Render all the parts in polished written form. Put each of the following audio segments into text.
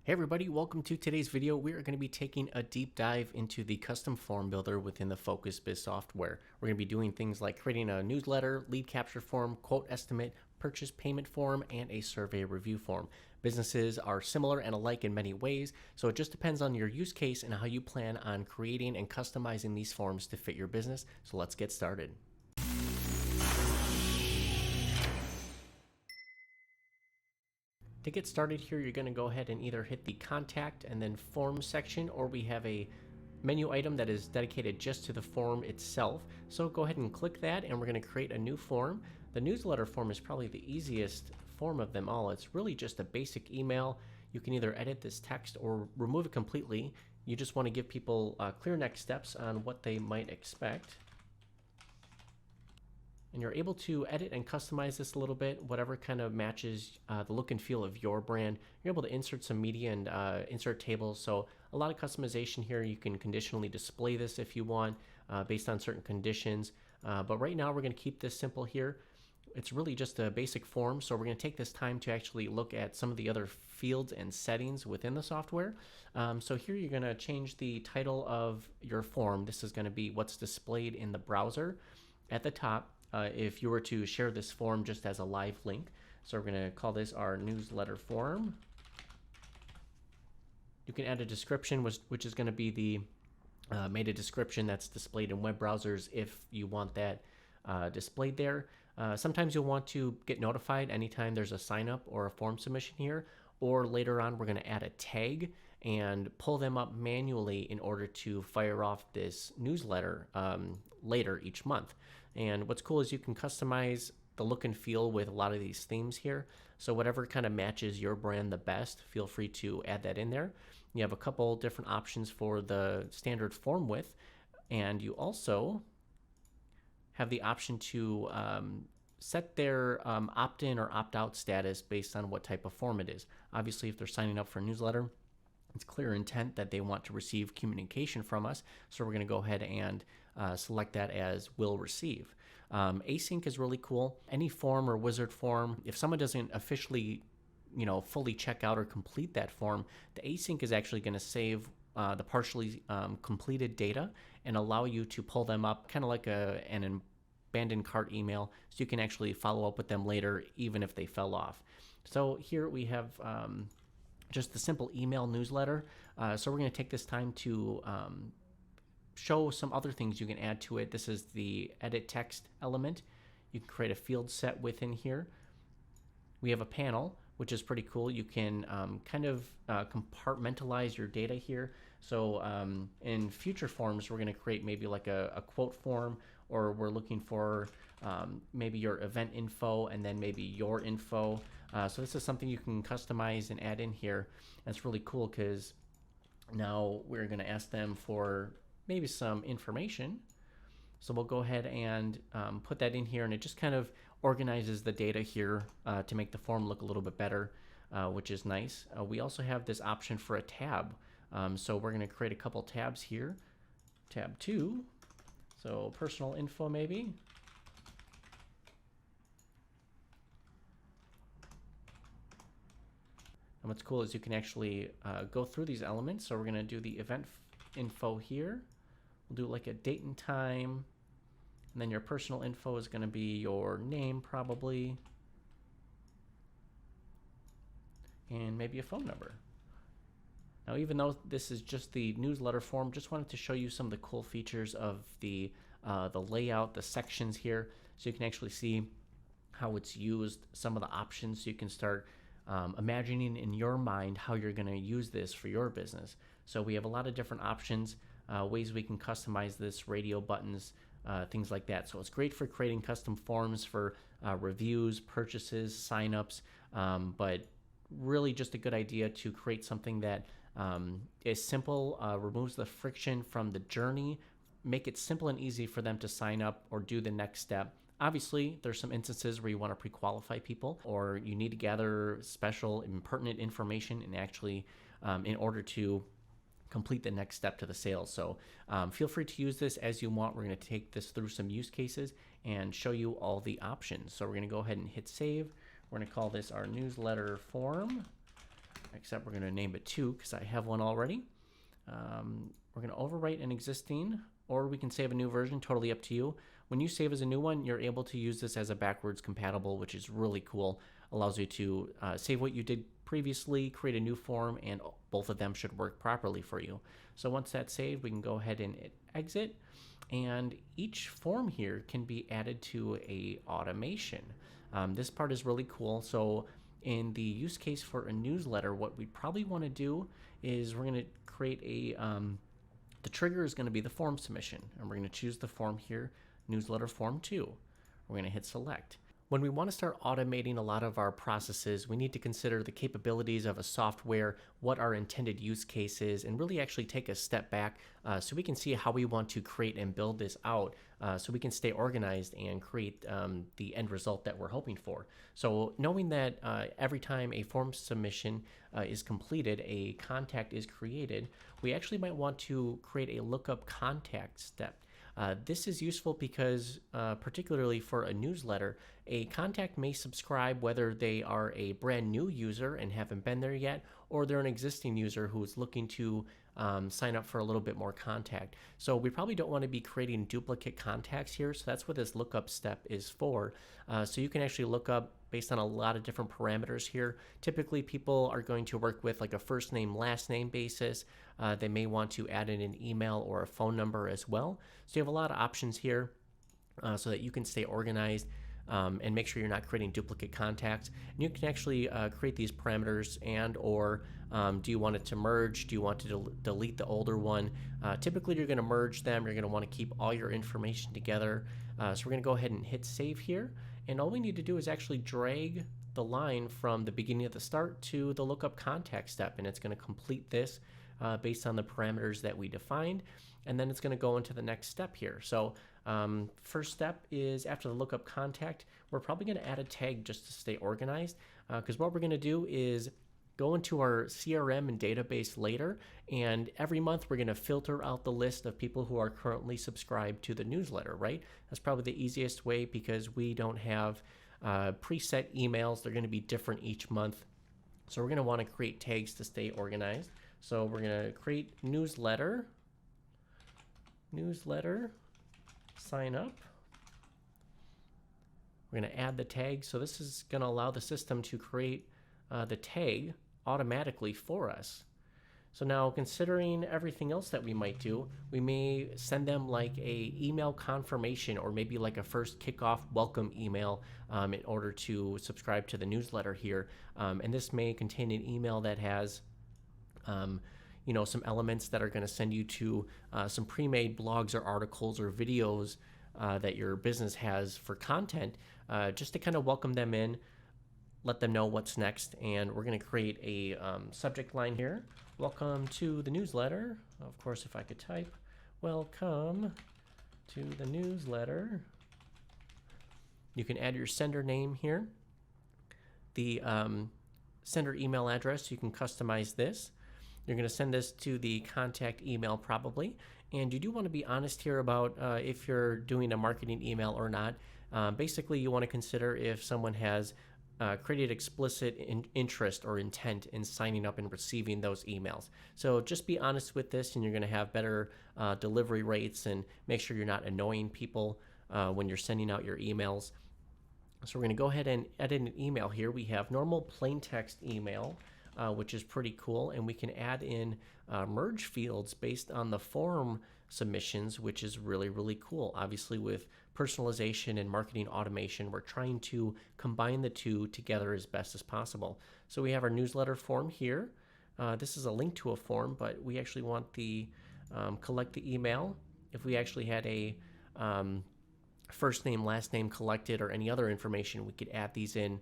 Hey everybody, welcome to today's video. We are going to be taking a deep dive into the custom form builder within the Focused-Biz software. We're going to be doing things like creating a newsletter, lead capture form, quote estimate, purchase payment form, and a survey review form. Businesses are similar and alike in many ways, so it just depends on your use case and how you plan on creating and customizing these forms to fit your business. So let's get started. To get started here, you're going to go ahead and either hit the contact and then form section, or we have a menu item that is dedicated just to the form itself. So go ahead and click that, and we're going to create a new form. The newsletter form is probably the easiest form of them all. It's really just a basic email. You can either edit this text or remove it completely. You just want to give people clear next steps on what they might expect. And you're able to edit and customize this a little bit, whatever kind of matches the look and feel of your brand. You're able to insert some media and insert tables. So a lot of customization here. You can conditionally display this if you want based on certain conditions. But right now we're going to keep this simple here. It's really just a basic form. So we're going to take this time to actually look at some of the other fields and settings within the software. So here you're going to change the title of your form. This is going to be what's displayed in the browser at the top. If you were to share this form just as a live link. So we're going to call this our newsletter form. You can add a description, which is going to be the meta description that's displayed in web browsers if you want that displayed there. Sometimes you'll want to get notified anytime there's a sign up or a form submission here, or later on we're going to add a tag and pull them up manually in order to fire off this newsletter later each month. And what's cool is you can customize the look and feel with a lot of these themes here. So whatever kind of matches your brand the best, feel free to add that in there. You have a couple different options for the standard form width, and you also have the option to set their opt-in or opt-out status based on what type of form it is. Obviously, if they're signing up for a newsletter, it's clear intent that they want to receive communication from us. So we're going to go ahead and select that as will receive. Async is really cool. Any form or wizard form, if someone doesn't officially fully check out or complete that form, the async is actually going to save the partially completed data and allow you to pull them up kind of like an abandoned cart email, so you can actually follow up with them later even if they fell off. So here we have just the simple email newsletter. So we're going to take this time to show some other things you can add to it. This is the edit text element. You can create a field set within here. We have a panel, which is pretty cool. You can kind of compartmentalize your data here. So in future forms, we're going to create maybe like a quote form, or we're looking for maybe your event info and then maybe your info. So this is something you can customize and add in here. That's really cool because now we're going to ask them for maybe some information. So we'll go ahead and put that in here, and it just kind of organizes the data here to make the form look a little bit better, which is nice. We also have this option for a tab. So we're going to create a couple tabs here. Tab 2, so personal info maybe. And what's cool is you can actually go through these elements. So we're going to do the event info here. We'll do like a date and time, and then your personal info is going to be your name probably, and maybe a phone number. Now, even though this is just the newsletter form, just wanted to show you some of the cool features of the layout, the sections here, so you can actually see how it's used, some of the options, so you can start imagining in your mind how you're going to use this for your business. So we have a lot of different options, ways we can customize this, radio buttons, things like that. So it's great for creating custom forms for reviews, purchases, signups, but really just a good idea to create something that is simple, removes the friction from the journey, make it simple and easy for them to sign up or do the next step. Obviously, there's some instances where you want to pre-qualify people, or you need to gather special and pertinent information and actually in order to complete the next step to the sale. So feel free to use this as you want. We're going to take this through some use cases and show you all the options. So we're going to go ahead and hit save. We're going to call this our newsletter form. except we're going to name it 2 because I have one already. We're going to overwrite an existing, or we can save a new version, totally up to you. When you save as a new one, you're able to use this as a backwards compatible, which is really cool. Allows you to save what you did previously, create a new form, and both of them should work properly for you. So once that's saved, we can go ahead and exit, and each form here can be added to a automation. This part is really cool. So in the use case for a newsletter, what we probably want to do is we're going to create the trigger is going to be the form submission, and we're going to choose the form here, newsletter form 2. We're going to hit select. When we want to start automating a lot of our processes, we need to consider the capabilities of a software, what our intended use case is, and really actually take a step back so we can see how we want to create and build this out so we can stay organized and create the end result that we're hoping for. So knowing that every time a form submission is completed, a contact is created, we actually might want to create a lookup contact step. This is useful because, particularly for a newsletter, a contact may subscribe whether they are a brand new user and haven't been there yet, or they're an existing user who's looking to sign up for a little bit more contact. So we probably don't want to be creating duplicate contacts here, so that's what this lookup step is for. So you can actually look up based on a lot of different parameters here. Typically, people are going to work with like a first name, last name basis. They may want to add in an email or a phone number as well. So you have a lot of options here so that you can stay organized and make sure you're not creating duplicate contacts. And you can actually create these parameters and or do you want it to merge? Do you want to delete the older one? Typically, you're going to merge them. You're going to want to keep all your information together. So we're going to go ahead and hit save here. And all we need to do is actually drag the line from the beginning of the start to the lookup contact step, and it's going to complete this based on the parameters that we defined, and then it's going to go into the next step here. So first step is after the lookup contact, we're probably going to add a tag just to stay organized, because what we're going to do is go into our CRM and database later, and every month we're going to filter out the list of people who are currently subscribed to the newsletter, right? That's probably the easiest way because we don't have preset emails. They're going to be different each month. So we're going to want to create tags to stay organized. So we're going to create newsletter, sign up. We're going to add the tag. So this is going to allow the system to create the tag automatically for us. So now, considering everything else that we might do, we may send them like a email confirmation or maybe like a first kickoff welcome email in order to subscribe to the newsletter here. And this may contain an email that has some elements that are going to send you to some pre-made blogs or articles or videos that your business has for content, just to kind of welcome them in, let them know what's next. And we're going to create a subject line here. Welcome to the newsletter. Of course, if I could type, welcome to the newsletter. You can add your sender name here. The sender email address, you can customize this. You're going to send this to the contact email probably. And you do want to be honest here about if you're doing a marketing email or not. Basically, you want to consider if someone has created explicit interest or intent in signing up and receiving those emails. So just be honest with this, and you're going to have better delivery rates and make sure you're not annoying people when you're sending out your emails. So we're going to go ahead and edit an email here. We have normal plain text email, which is pretty cool, and we can add in merge fields based on the form submissions, which is really, really cool. Obviously, with personalization and marketing automation, we're trying to combine the two together as best as possible. So we have our newsletter form here. This is a link to a form, but we actually want the collect the email. If we actually had a first name, last name collected or any other information, we could add these in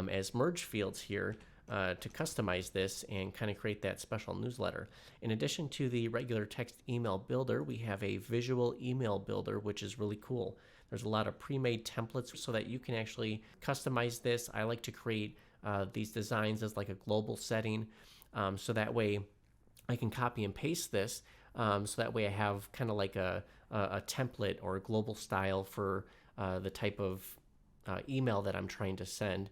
as merge fields here to customize this and kind of create that special newsletter. In addition to the regular text email builder, we have a visual email builder, which is really cool. There's a lot of pre-made templates so that you can actually customize this. I like to create these designs as like a global setting, so that way I can copy and paste this, so that way I have kind of like a template or a global style for the type of email that I'm trying to send.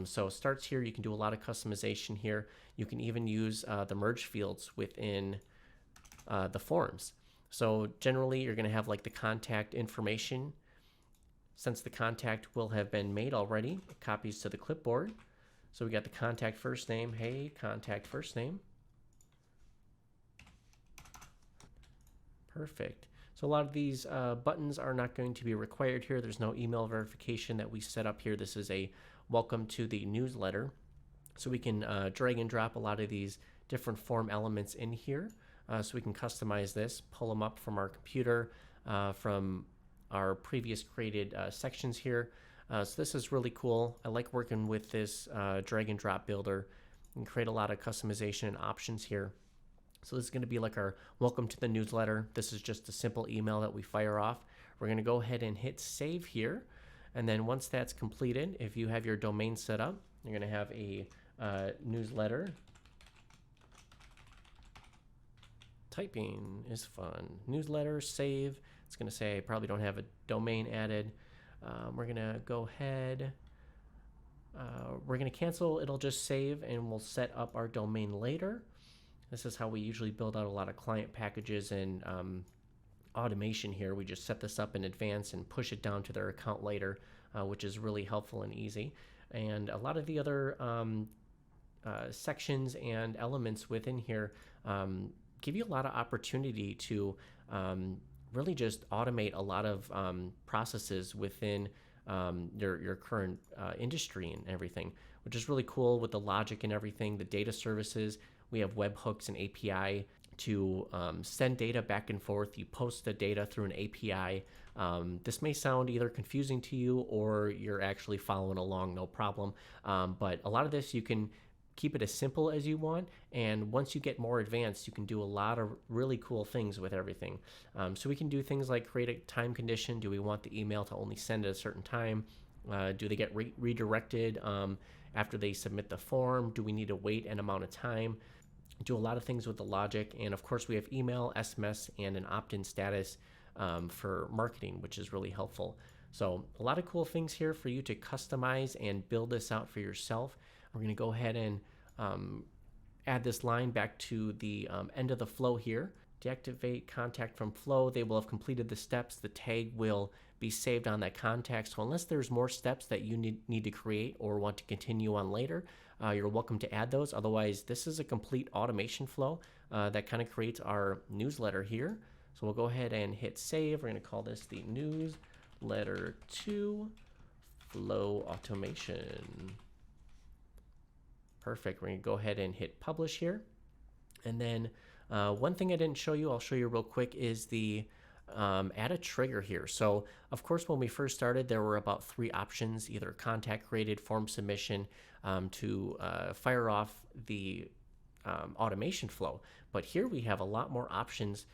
So it starts here. You can do a lot of customization here. You can even use the merge fields within the forms. So generally, you're going to have like the contact information. Since the contact will have been made already, it copies to the clipboard. So we got the contact first name. Hey, contact first name. Perfect. So a lot of these buttons are not going to be required here. There's no email verification that we set up here. This is a welcome to the newsletter. So we can drag and drop a lot of these different form elements in here. So we can customize this, pull them up from our computer, from our previous created sections here. So this is really cool. I like working with this drag and drop builder. You can create a lot of customization and options here. So this is going to be like our welcome to the newsletter. This is just a simple email that we fire off. We're going to go ahead and hit save here. And then once that's completed, if you have your domain set up, you're going to have a newsletter. Typing is fun. Newsletter, save. It's going to say I probably don't have a domain added. We're going to go ahead. We're going to cancel. It'll just save and we'll set up our domain later. This is how we usually build out a lot of client packages and automation here. We just set this up in advance and push it down to their account later, which is really helpful and easy. And a lot of the other sections and elements within here give you a lot of opportunity to really just automate a lot of processes within your current industry and everything, which is really cool with the logic and everything, the data services. We have webhooks and API to send data back and forth. You post the data through an API. This may sound either confusing to you or you're actually following along, no problem. But a lot of this, you can keep it as simple as you want. And once you get more advanced, you can do a lot of really cool things with everything. So we can do things like create a time condition. Do we want the email to only send at a certain time? Do they get redirected after they submit the form? Do we need to wait an amount of time? Do a lot of things with the logic. And of course, we have email, SMS, and an opt-in status for marketing, which is really helpful. So a lot of cool things here for you to customize and build this out for yourself. We're going to go ahead and add this line back to the end of the flow here. Deactivate contact from flow. They will have completed the steps. The tag will be saved on that contact. So unless there's more steps that you need to create or want to continue on later, you're welcome to add those. Otherwise, this is a complete automation flow that kind of creates our newsletter here. So we'll go ahead and hit save. We're going to call this the newsletter 2 flow automation. Perfect. We're going to go ahead and hit publish here. And then one thing I didn't show you, I'll show you real quick, is the add a trigger here. So of course, when we first started, there were about 3 options, either contact created, form submission, to fire off the automation flow. But here we have a lot more options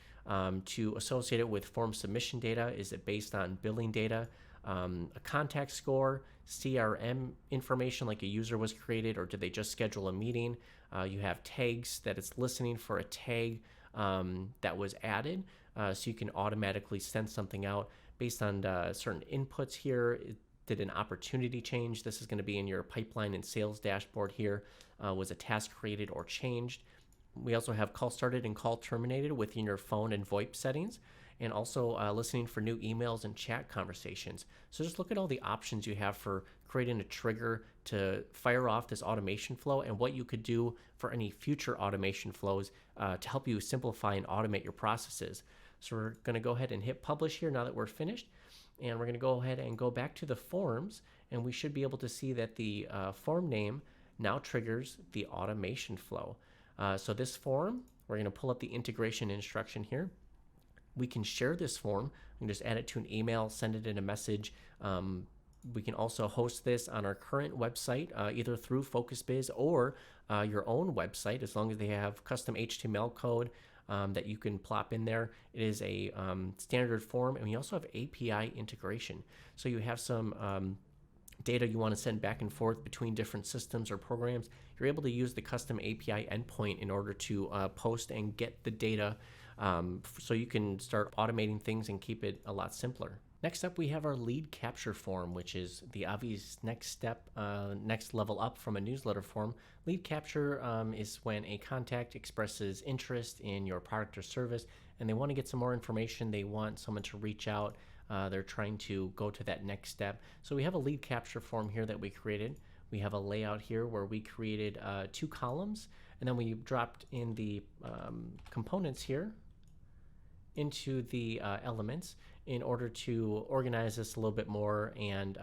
to associate it with form submission data. Is it based on billing data, a contact score, CRM information like a user was created, or did they just schedule a meeting? You have tags that it's listening for a tag that was added, so you can automatically send something out based on certain inputs here. Did an opportunity change? This is going to be in your pipeline and sales dashboard here. Was a task created or changed? We also have call started and call terminated within your phone and VoIP settings, and also listening for new emails and chat conversations. So just look at all the options you have for creating a trigger to fire off this automation flow and what you could do for any future automation flows to help you simplify and automate your processes. So we're going to go ahead and hit publish here now that we're finished. And we're going to go ahead and go back to the forms, and we should be able to see that the form name now triggers the automation flow. So this form, we're going to pull up the integration instruction here. We can share this form. We can just add it to an email, send it in a message. We can also host this on our current website, either through Focused-Biz or your own website, as long as they have custom HTML code that you can plop in there. It is a standard form, and we also have API integration. So you have some data you want to send back and forth between different systems or programs. You're able to use the custom API endpoint in order to post and get the data, so you can start automating things and keep it a lot simpler. Next up, we have our lead capture form, which is the obvious next step, next level up from a newsletter form. Lead capture is when a contact expresses interest in your product or service and they want to get some more information. They want someone to reach out. They're trying to go to that next step. So we have a lead capture form here that we created. We have a layout here where we created 2 columns, and then we dropped in the components here into the elements in order to organize this a little bit more and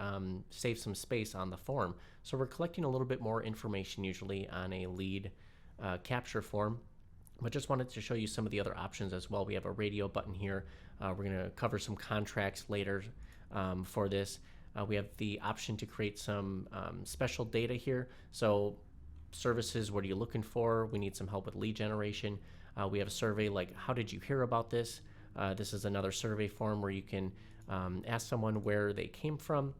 save some space on the form. So we're collecting a little bit more information usually on a lead capture form, but just wanted to show you some of the other options as well. We have a radio button here. We're going to cover some contracts later for this. We have the option to create some special data here. So services, what are you looking for? We need some help with lead generation. We have a survey like, how did you hear about this? This is another survey form where you can ask someone where they came from,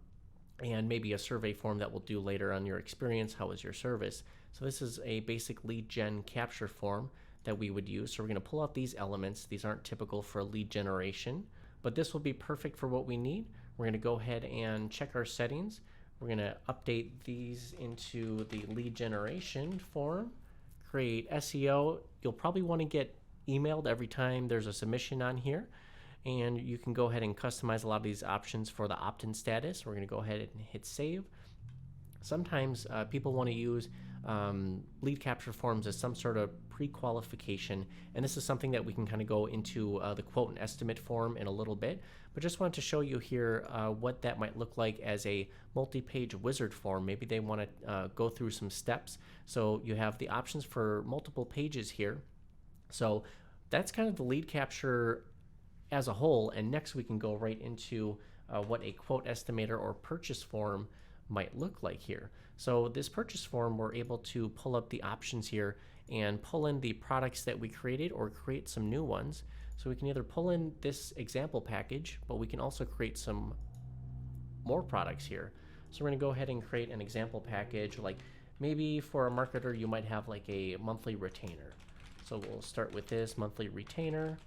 and maybe a survey form that we'll do later on your experience. How was your service? So this is a basic lead gen capture form that we would use. So we're going to pull out these elements. These aren't typical for lead generation, but this will be perfect for what we need. We're going to go ahead and check our settings. We're going to update these into the lead generation form, create SEO. You'll probably want to get emailed every time there's a submission on here, and you can go ahead and customize a lot of these options for the opt-in status. We're going to go ahead and hit save. Sometimes people want to use lead capture forms as some sort of pre-qualification, and this is something that we can kind of go into the quote and estimate form in a little bit, but just wanted to show you here what that might look like as a multi-page wizard form. Maybe they want to go through some steps, so you have the options for multiple pages here. So that's kind of the lead capture as a whole, and next we can go right into what a quote estimator or purchase form might look like here. So this purchase form, we're able to pull up the options here and pull in the products that we created or create some new ones. So we can either pull in this example package, but we can also create some more products here. So we're going to go ahead and create an example package. Like maybe for a marketer, you might have like a monthly retainer. So we'll start with this monthly retainer,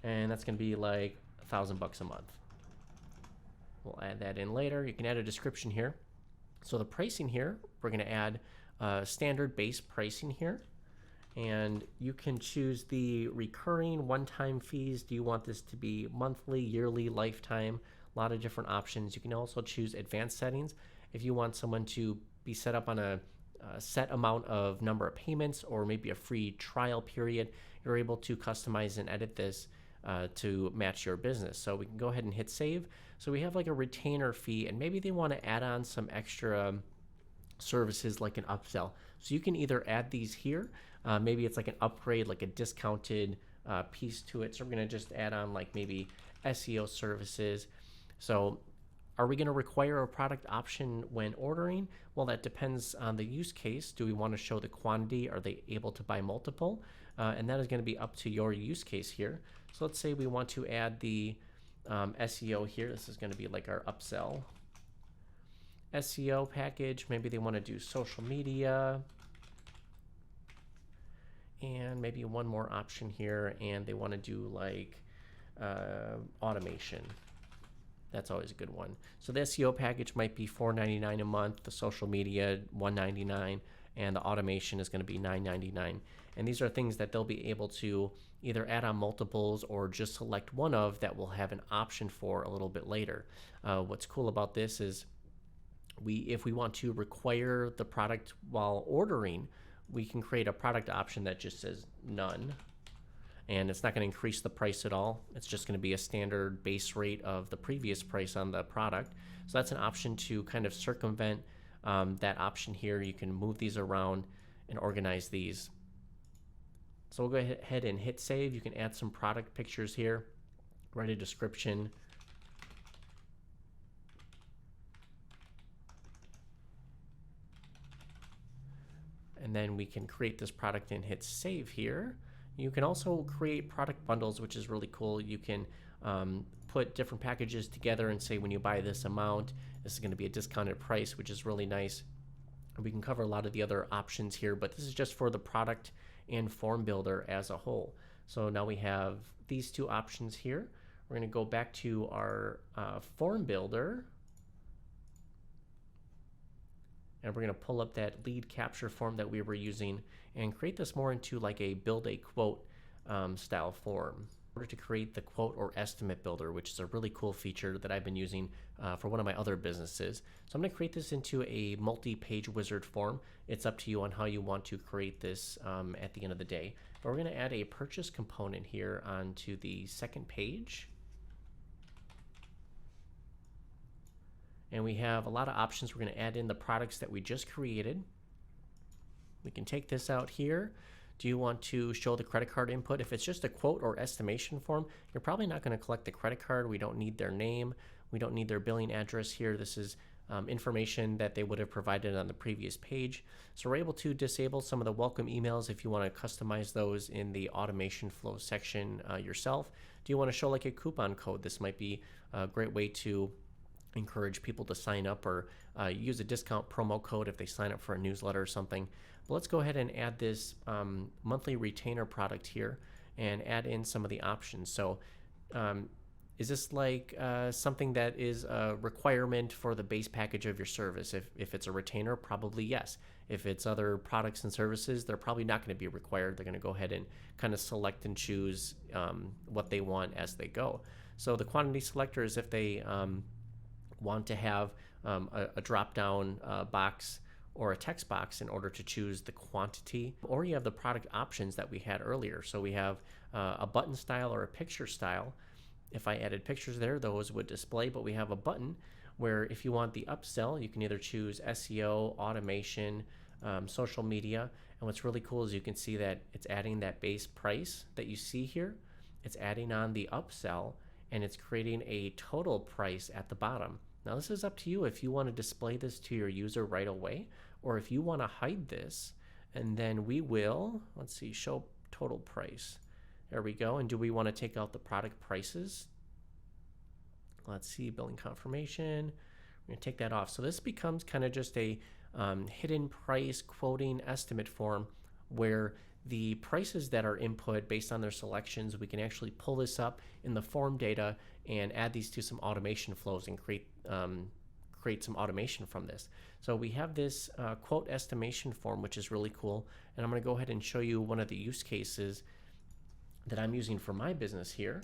and that's going to be like $1,000 a month. We'll add that in later. You can add a description here. So the pricing here, we're going to add standard base pricing here, and you can choose the recurring one-time fees. Do you want this to be monthly, yearly, lifetime? A lot of different options. You can also choose advanced settings if you want someone to be set up on a set amount of number of payments or maybe a free trial period. You're able to customize and edit this to match your business. So we can go ahead and hit save. So we have like a retainer fee, and maybe they want to add on some extra services like an upsell. So you can either add these here, maybe it's like an upgrade, like a discounted piece to it. So we're going to just add on like maybe SEO services. So are we going to require a product option when ordering? Well, that depends on the use case. Do we want to show the quantity? Are they able to buy multiple? And that is going to be up to your use case here. So let's say we want to add the SEO here. This is going to be like our upsell SEO package. Maybe they want to do social media and maybe one more option here, and they want to do like automation. That's always a good one. So the SEO package might be $4.99 a month, the social media $1.99, and the automation is going to be $9.99. And these are things that they'll be able to either add on multiples or just select one of that we'll have an option for a little bit later. What's cool about this is if we want to require the product while ordering, we can create a product option that just says none. And it's not going to increase the price at all. It's just going to be a standard base rate of the previous price on the product. So that's an option to kind of circumvent that option here. You can move these around and organize these. So we'll go ahead and hit save. You can add some product pictures here, write a description. And then we can create this product and hit save here. You can also create product bundles, which is really cool. You can put different packages together and say when you buy this amount, this is going to be a discounted price, which is really nice. We can cover a lot of the other options here, but this is just for the product and form builder as a whole. So now we have these two options here. We're going to go back to our form builder, and we're going to pull up that lead capture form that we were using and create this more into like a build a quote style form. In order to create the quote or estimate builder, which is a really cool feature that I've been using for one of my other businesses. So I'm going to create this into a multi-page wizard form. It's up to you on how you want to create this at the end of the day. But we're going to add a purchase component here onto the second page. And we have a lot of options. We're going to add in the products that we just created. We can take this out here. Do you want to show the credit card input? If it's just a quote or estimation form, you're probably not going to collect the credit card. We don't need their name. We don't need their billing address here. This is information that they would have provided on the previous page. So we're able to disable some of the welcome emails if you want to customize those in the automation flow section yourself. Do you want to show like a coupon code? This might be a great way to encourage people to sign up or use a discount promo code if they sign up for a newsletter or something. But let's go ahead and add this monthly retainer product here and add in some of the options. So is this like something that is a requirement for the base package of your service? If it's a retainer, probably yes. If it's other products and services, they're probably not going to be required. They're going to go ahead and kind of select and choose what they want as they go. So the quantity selector is if they want to have a drop-down box or a text box in order to choose the quantity, or you have the product options that we had earlier. So we have a button style or a picture style. If I added pictures there, those would display, but we have a button where if you want the upsell, you can either choose SEO, automation, social media. And what's really cool is you can see that it's adding that base price that you see here. It's adding on the upsell, and it's creating a total price at the bottom. Now this is up to you if you want to display this to your user right away, or if you want to hide this, and then we will, let's see, show total price. There we go. And do we want to take out the product prices? Let's see, billing confirmation. We're going to take that off. So this becomes kind of just a hidden price quoting estimate form where the prices that are input based on their selections, we can actually pull this up in the form data and add these to some automation flows and create some automation from this. So we have this quote estimation form, which is really cool. And I'm going to go ahead and show you one of the use cases that I'm using for my business here.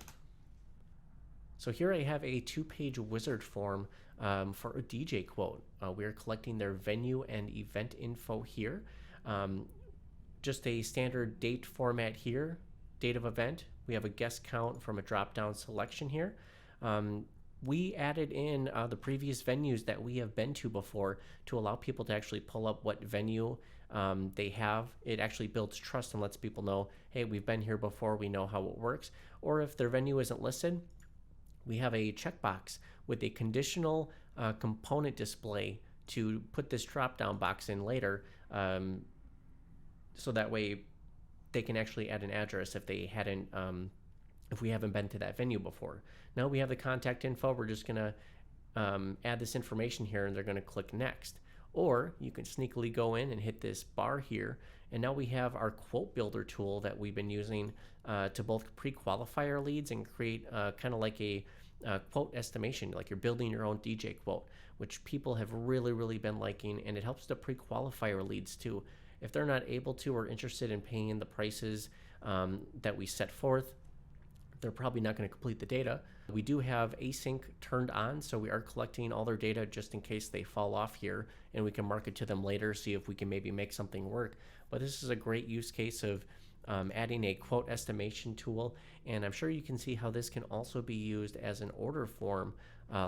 So here I have a 2-page wizard form for a DJ quote. We're collecting their venue and event info here. Just a standard date format here, date of event. We have a guest count from a drop-down selection here. We added in the previous venues that we have been to before to allow people to actually pull up what venue they have. It actually builds trust and lets people know, hey, we've been here before, we know how it works. Or if their venue isn't listed, we have a checkbox with a conditional component display to put this drop-down box in later. So that way they can actually add an address if they hadn't, if we haven't been to that venue before. Now we have the contact info. We're just gonna add this information here, and they're gonna click next. Or you can sneakily go in and hit this bar here, and now we have our quote builder tool that we've been using to both pre-qualify our leads and create kind of like a quote estimation, like you're building your own DJ quote, which people have really been liking, and it helps to pre-qualify our leads too. If they're not able to or interested in paying the prices that we set forth, they're probably not going to complete the data. We do have async turned on, so we are collecting all their data just in case they fall off here, and we can market to them later, see if we can maybe make something work. But this is a great use case of adding a quote estimation tool, and I'm sure you can see how this can also be used as an order form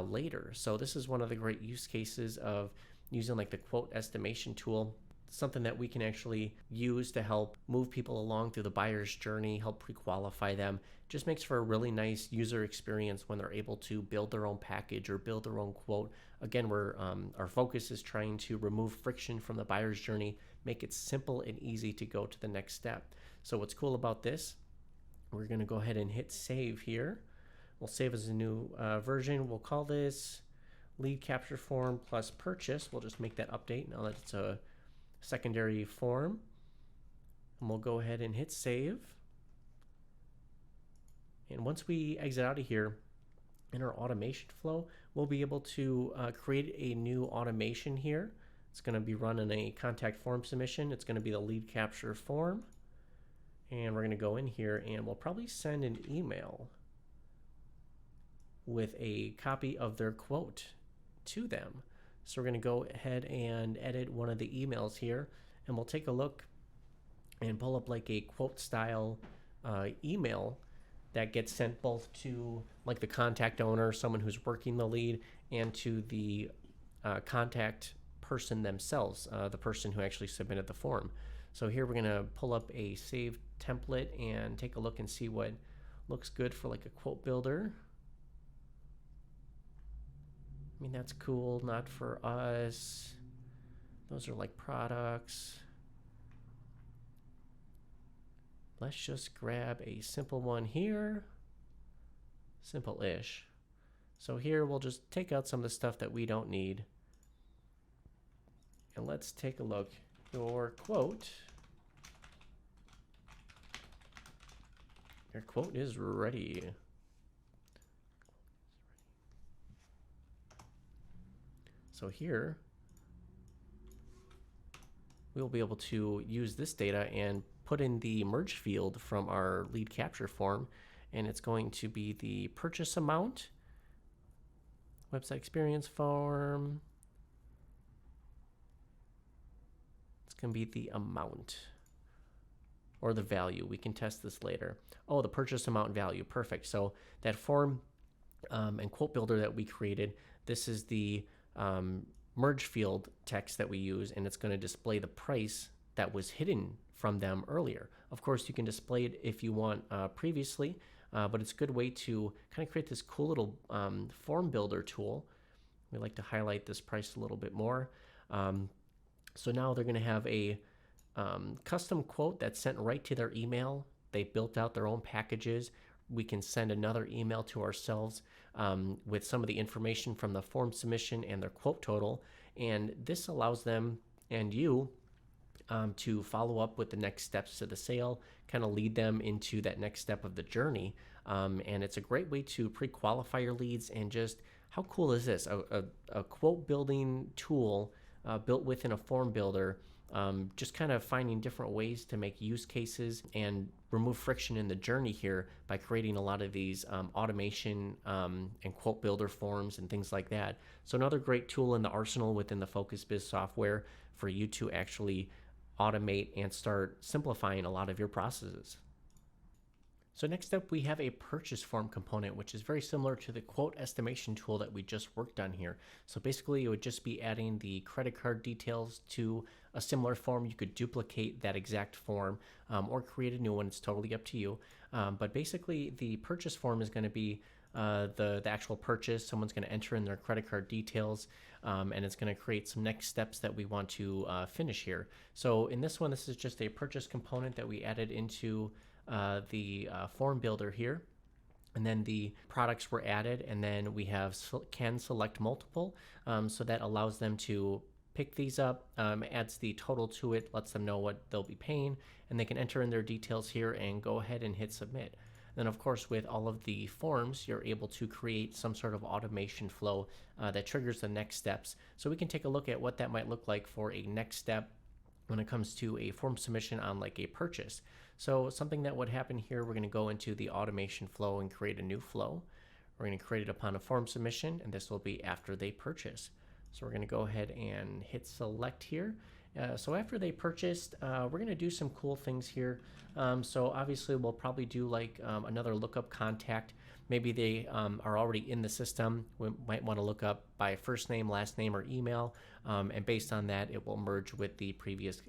later. So this is one of the great use cases of using like the quote estimation tool, something that we can actually use to help move people along through the buyer's journey, help pre-qualify them. Just makes for a really nice user experience when they're able to build their own package or build their own quote. Again, our focus is trying to remove friction from the buyer's journey, make it simple and easy to go to the next step. So what's cool about this, we're going to go ahead and hit save here. We'll save as a new version. We'll call this lead capture form plus purchase. We'll just make that update now that it's a secondary form, and we'll go ahead and hit save. And once we exit out of here, in our automation flow, we'll be able to create a new automation here. It's going to be run in a contact form submission. It's going to be the lead capture form. And we're going to go in here and we'll probably send an email with a copy of their quote to them. So we're going to go ahead and edit one of the emails here, and we'll take a look and pull up like a quote style email that gets sent both to like the contact owner, someone who's working the lead, and to the contact person themselves, the person who actually submitted the form. So here we're going to pull up a saved template and take a look and see what looks good for like a quote builder. I mean, that's cool, not for us. Those are like products. Let's just grab a simple one here. Simple-ish. So here we'll just take out some of the stuff that we don't need. And let's take a look. Your quote is ready. So here, we'll be able to use this data and put in the merge field from our lead capture form, and it's going to be the purchase amount, website experience form. It's going to be the amount or the value. We can test this later. Oh, the purchase amount value. Perfect. So that form and quote builder that we created, this is the merge field text that we use, and it's going to display the price that was hidden from them earlier. Of course, you can display it if you want previously, but it's a good way to kind of create this cool little form builder tool. We like to highlight this price a little bit more. So now they're going to have a custom quote that's sent right to their email. They built out their own packages. We can send another email to ourselves with some of the information from the form submission and their quote total. And this allows them and you to follow up with the next steps to the sale, kind of lead them into that next step of the journey. And it's a great way to pre-qualify your leads. And just how cool is this? A quote building tool built within a form builder, just kind of finding different ways to make use cases and remove friction in the journey here by creating a lot of these automation and quote builder forms and things like that. So another great tool in the arsenal within the Focused-Biz software for you to actually automate and start simplifying a lot of your processes. So next up, we have a purchase form component, which is very similar to the quote estimation tool that we just worked on here. So basically, it would just be adding the credit card details to a similar form. You could duplicate that exact form or create a new one. It's totally up to you. But basically, the purchase form is going to be the actual purchase. Someone's going to enter in their credit card details, and it's going to create some next steps that we want to finish here. So in this one, this is just a purchase component that we added into the form builder here, and then the products were added, and then we have can select multiple, so that allows them to pick these up, adds the total to it, lets them know what they'll be paying, and they can enter in their details here and go ahead and hit submit. Then of course, with all of the forms, you're able to create some sort of automation flow that triggers the next steps. So we can take a look at what that might look like for a next step when it comes to a form submission on like a purchase. So something that would happen here, we're going to go into the automation flow and create a new flow. We're going to create it upon a form submission, and this will be after they purchase. So we're going to go ahead and hit select here. So after they purchased, we're going to do some cool things here. So obviously we'll probably do like another lookup contact. Maybe they are already in the system. We might want to look up by first name, last name, or email. And based on that, it will merge with the previous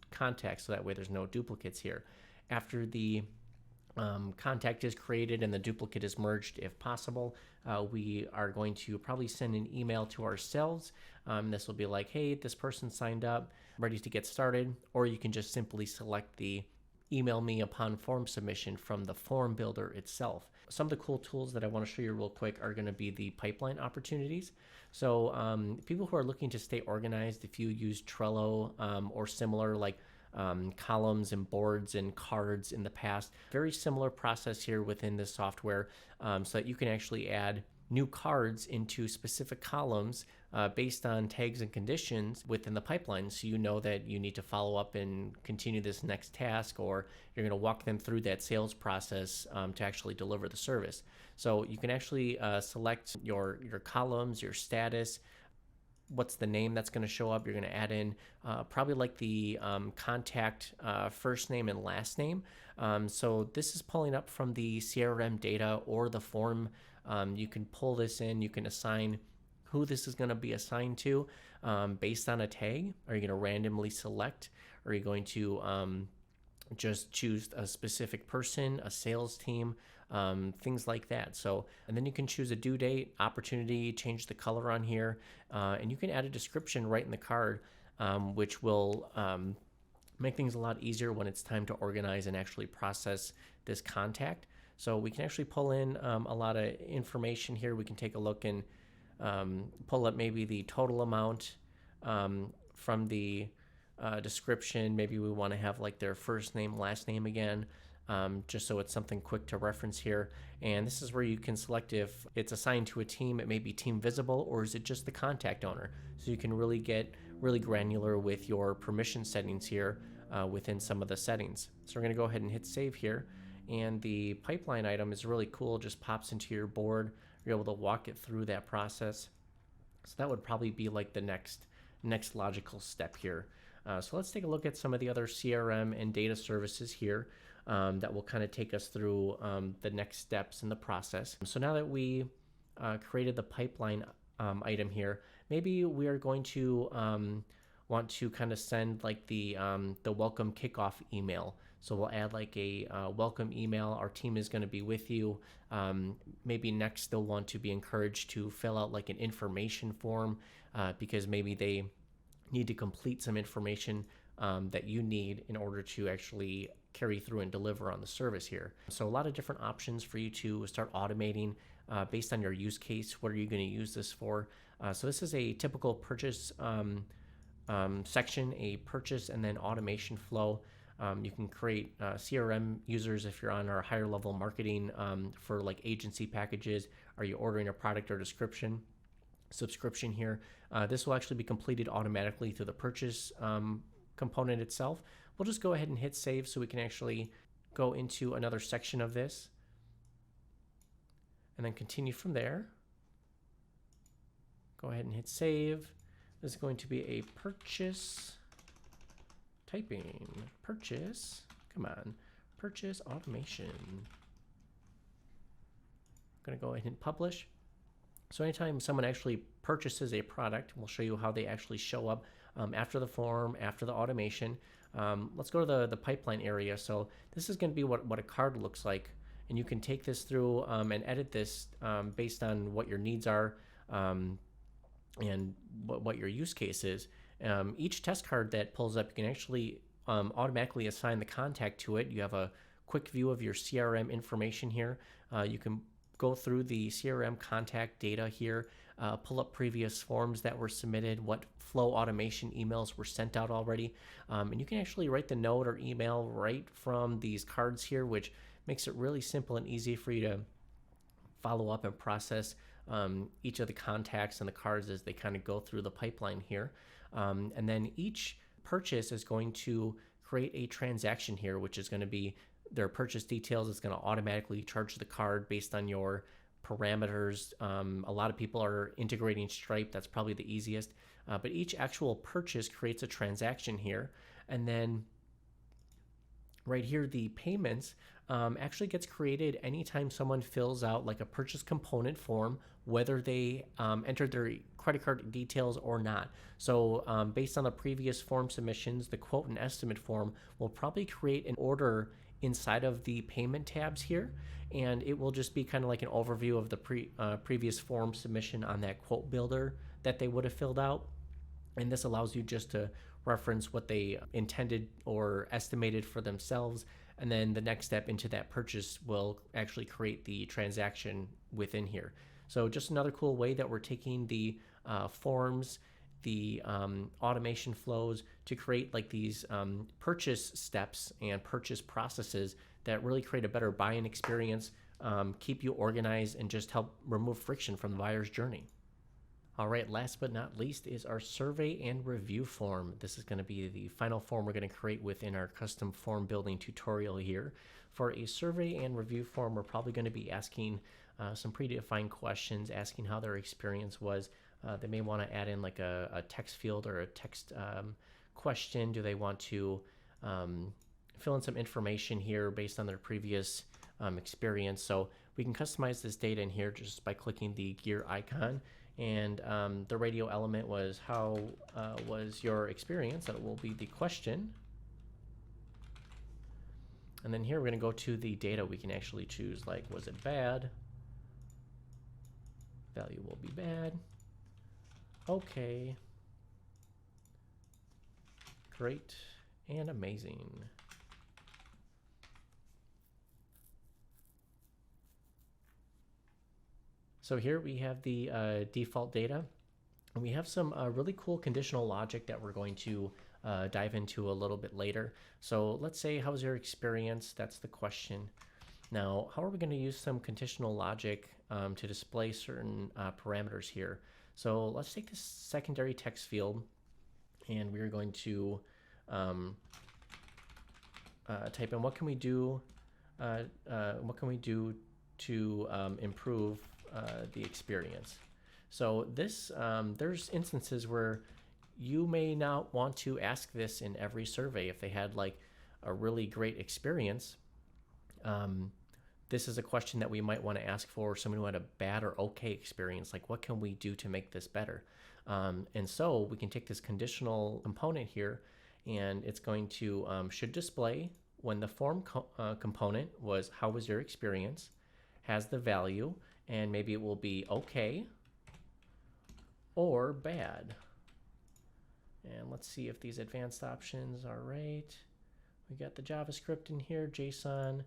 contact, so that way there's no duplicates here. After the contact is created and the duplicate is merged, if possible, we are going to probably send an email to ourselves. This will be like, hey, this person signed up, ready to get started, or you can just simply select the email me upon form submission from the form builder itself. Some of the cool tools that I want to show you real quick are going to be the pipeline opportunities. So people who are looking to stay organized, if you use Trello or similar, like columns and boards and cards in the past. Very similar process here within this software, so that you can actually add new cards into specific columns based on tags and conditions within the pipeline. So you know that you need to follow up and continue this next task, or you're going to walk them through that sales process to actually deliver the service. So you can actually select your columns, your status, what's the name that's going to show up. You're going to add in probably like the contact first name and last name. So this is pulling up from the CRM data or the form. You can pull this in. You can assign who this is going to be assigned to based on a tag. Are you going to randomly select? Are you going to just choose a specific person, a sales team, things like that? So, and then you can choose a due date, opportunity, change the color on here, and you can add a description right in the card, which will make things a lot easier when it's time to organize and actually process this contact. So we can actually pull in a lot of information here. We can take a look and pull up maybe the total amount from the description. Maybe we want to have like their first name, last name again, just so it's something quick to reference here. And this is where you can select if it's assigned to a team. It may be team visible, or is it just the contact owner? So you can really get really granular with your permission settings here within some of the settings. So we're going to go ahead and hit save here. And the pipeline item is really cool. Just pops into your board. You're able to walk it through that process. So that would probably be like the next logical step here. So let's take a look at some of the other CRM and data services here that will kind of take us through the next steps in the process. So now that we created the pipeline item here, maybe we are going to want to kind of send like the welcome kickoff email. So we'll add like a welcome email. Our team is going to be with you. Maybe next they'll want to be encouraged to fill out like an information form because maybe they need to complete some information that you need in order to actually carry through and deliver on the service here. So a lot of different options for you to start automating based on your use case. What are you going to use this for? So this is a typical purchase section, a purchase and then automation flow. You can create CRM users if you're on our higher level marketing for like agency packages. Are you ordering a product or subscription here? This will actually be completed automatically through the purchase component itself. We'll just go ahead and hit save so we can actually go into another section of this and then continue from there. Go ahead and hit save. This is going to be a purchase. Typing purchase, come on, purchase automation. I'm going to go ahead and publish. So anytime someone actually purchases a product, we'll show you how they actually show up after the form, after the automation. Let's go to the pipeline area. So this is going to be what a card looks like. And you can take this through and edit this based on what your needs are and what your use case is. Each test card that pulls up, you can actually automatically assign the contact to it. You have a quick view of your CRM information here. You can go through the CRM contact data here, pull up previous forms that were submitted, what flow automation emails were sent out already. And you can actually write the note or email right from these cards here, which makes it really simple and easy for you to follow up and process each of the contacts and the cards as they kind of go through the pipeline here. And then each purchase is going to create a transaction here, which is going to be their purchase details. It's going to automatically charge the card based on your parameters. A lot of people are integrating Stripe. That's probably the easiest. But each actual purchase creates a transaction here. And then right here, the payments actually gets created anytime someone fills out like a purchase component form, whether they entered their credit card details or not. So based on the previous form submissions, the quote and estimate form will probably create an order inside of the payment tabs here, and it will just be kind of like an overview of the previous form submission on that quote builder that they would have filled out. And this allows you just to reference what they intended or estimated for themselves, and then the next step into that purchase will actually create the transaction within here. So just another cool way that we're taking the forms the automation flows to create like these purchase steps and purchase processes that really create a better buying experience, keep you organized, and just help remove friction from the buyer's journey. All right, last but not least is our survey and review form. This is going to be the final form we're going to create within our custom form building tutorial here. For a survey and review form, we're probably going to be asking some predefined questions, asking how their experience was. They may want to add in like a text field or a text question. Do they want to fill in some information here based on their previous experience? So we can customize this data in here just by clicking the gear icon. And the radio element was how was your experience? That will be the question. And then here we're going to go to the data. We can actually choose like, was it bad? Value will be bad. Okay. Great and amazing. So here we have the default data, and we have some really cool conditional logic that we're going to dive into a little bit later. So let's say, how was your experience? That's the question. Now, how are we going to use some conditional logic to display certain parameters here? So let's take this secondary text field, and we're going to type in what can we do to improve the experience. So this there's instances where you may not want to ask this in every survey. If they had like a really great experience, this is a question that we might want to ask for someone who had a bad or okay experience. Like, what can we do to make this better? And so we can take this conditional component here, and it's going to should display when the form component was how was your experience, has the value, and maybe it will be okay or bad. And let's see if these advanced options are right. We got the JavaScript in here, JSON.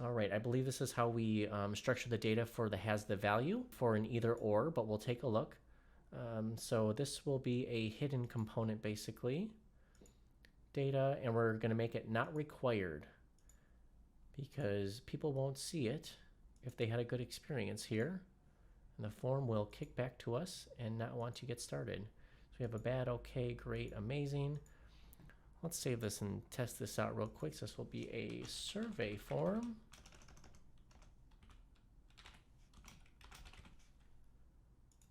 All right, I believe this is how we structure the data for the has the value for an either or, but we'll take a look. So this will be a hidden component basically. Data, and we're going to make it not required because people won't see it if they had a good experience here, and the form will kick back to us and not want to get started. So we have a bad, okay, great, amazing. Let's save this and test this out real quick. So this will be a survey form.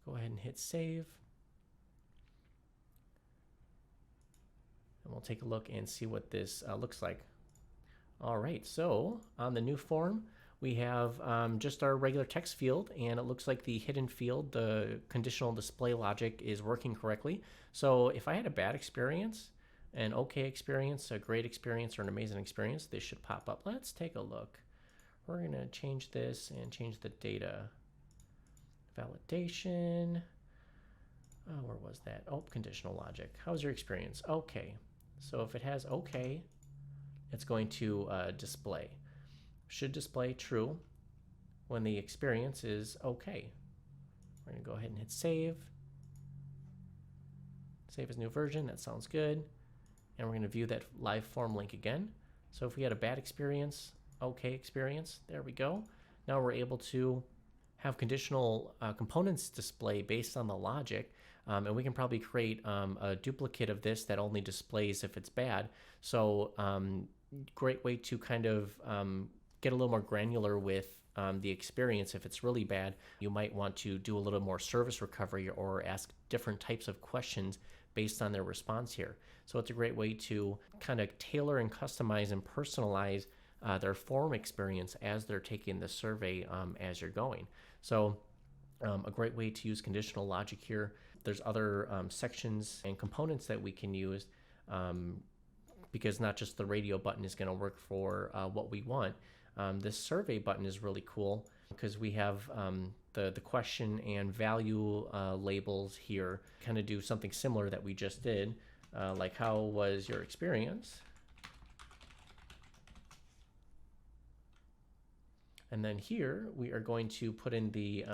Go ahead and hit save. And we'll take a look and see what this looks like. All right, so on the new form, we have just our regular text field, and it looks like the hidden field, the conditional display logic, is working correctly. So if I had a bad experience, an okay experience, a great experience, or an amazing experience, this should pop up. Let's take a look. We're going to change this and change the data. Validation. Oh, where was that? Oh, conditional logic. How was your experience? Okay. So if it has okay, it's going to display. Should display true when the experience is okay. We're going to go ahead and hit save. Save as new version. That sounds good. And we're going to view that live form link again. So if we had a bad experience, okay experience, there we go. Now we're able to have conditional components display based on the logic. And we can probably create a duplicate of this that only displays if it's bad. So great way to kind of get a little more granular with the experience. If it's really bad, you might want to do a little more service recovery or ask different types of questions based on their response here. So it's a great way to kind of tailor and customize and personalize their form experience as they're taking the survey as you're going. So a great way to use conditional logic here. There's other sections and components that we can use because not just the radio button is going to work for what we want. This survey button is really cool because we have the question and value labels here. Kind of do something similar that we just did, like how was your experience? And then here we are going to put in the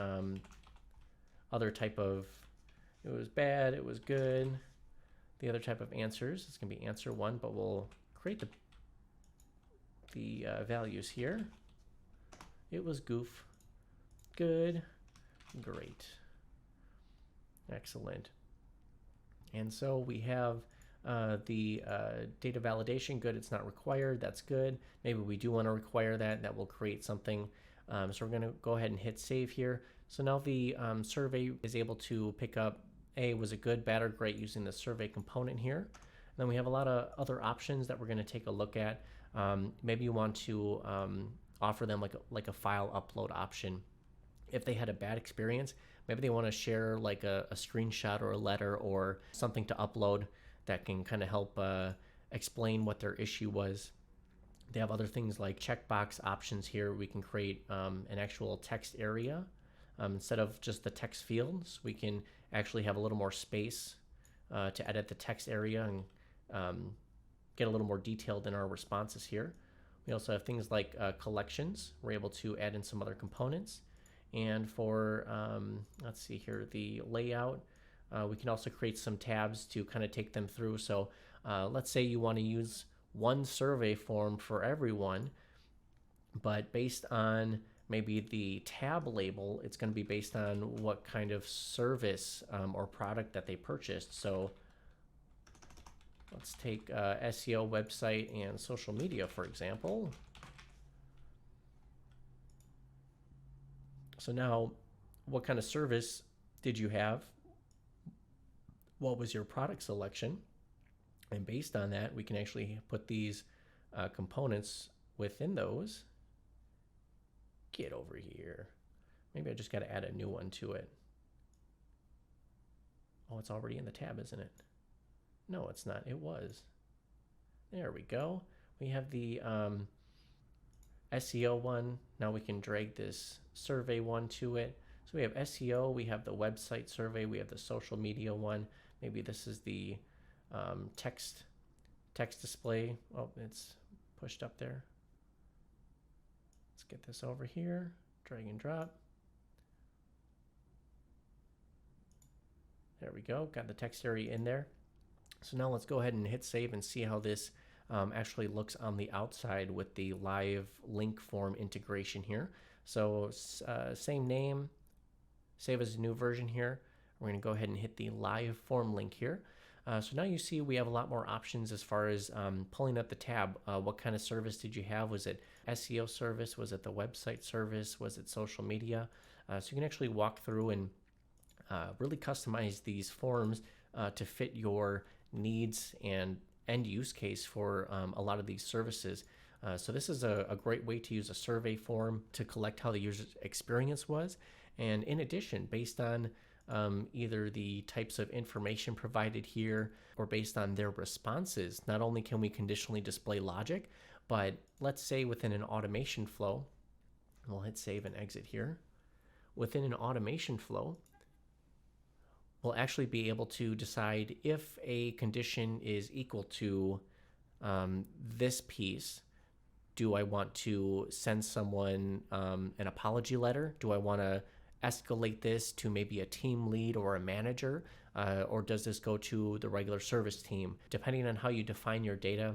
other type of It was bad, it was good. The other type of answers, it's going to be answer 1, but we'll create the values here. It was goof, good, great, excellent. And so we have the data validation, good, it's not required, that's good. Maybe we do want to require that, that will create something. So we're going to go ahead and hit save here. So now the survey is able to pick up, was it good, bad, or great using the survey component here. And then we have a lot of other options that we're going to take a look at. Maybe you want to offer them like a file upload option. If they had a bad experience, maybe they want to share like a screenshot or a letter or something to upload that can kind of help explain what their issue was. They have other things like checkbox options here. We can create an actual text area. Instead of just the text fields, we can actually have a little more space to edit the text area and get a little more detailed in our responses here. We also have things like collections. We're able to add in some other components. And for, let's see here, the layout, we can also create some tabs to kind of take them through. So let's say you want to use one survey form for everyone, but based on maybe the tab label, it's going to be based on what kind of service or product that they purchased. So let's take SEO, website, and social media, for example. So now, what kind of service did you have? What was your product selection? And based on that, we can actually put these components within those. Get over here. Maybe I just got to add a new one to it. Oh, it's already in the tab, isn't it? No, it's not. It was. There we go. We have the SEO one. Now we can drag this survey one to it. So we have SEO, we have the website survey, we have the social media one. Maybe this is the text display. Oh, it's pushed up there. Let's get this over here, drag and drop. There we go, got the text area in there. So now let's go ahead and hit save and see how this actually looks on the outside with the live link form integration here. So same name, save as a new version here. We're going to go ahead and hit the live form link here. So now you see we have a lot more options as far as pulling up the tab. What kind of service did you have? Was it SEO service? Was it the website service? Was it social media? So you can actually walk through and really customize these forms to fit your needs and end use case for a lot of these services. So this is a great way to use a survey form to collect how the user's experience was. And in addition, based on either the types of information provided here or based on their responses, not only can we conditionally display logic, but let's say within an automation flow, we'll hit save and exit here. Within an automation flow, we'll actually be able to decide if a condition is equal to this piece. Do I want to send someone an apology letter? Do I want to escalate this to maybe a team lead or a manager? Or does this go to the regular service team? Depending on how you define your data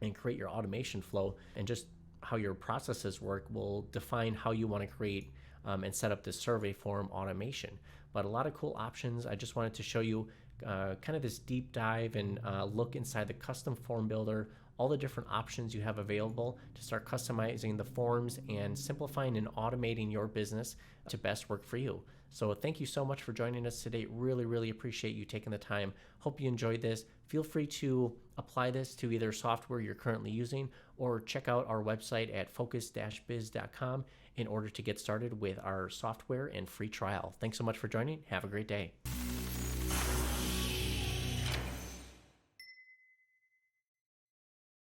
and create your automation flow and just how your processes work will define how you want to create and set up this survey form automation. But a lot of cool options. I just wanted to show you kind of this deep dive and look inside the custom form builder, all the different options you have available to start customizing the forms and simplifying and automating your business to best work for you. So thank you so much for joining us today. Really, really appreciate you taking the time. Hope you enjoyed this. Feel free to apply this to either software you're currently using or check out our website at Focused-Biz.com in order to get started with our software and free trial. Thanks so much for joining. Have a great day.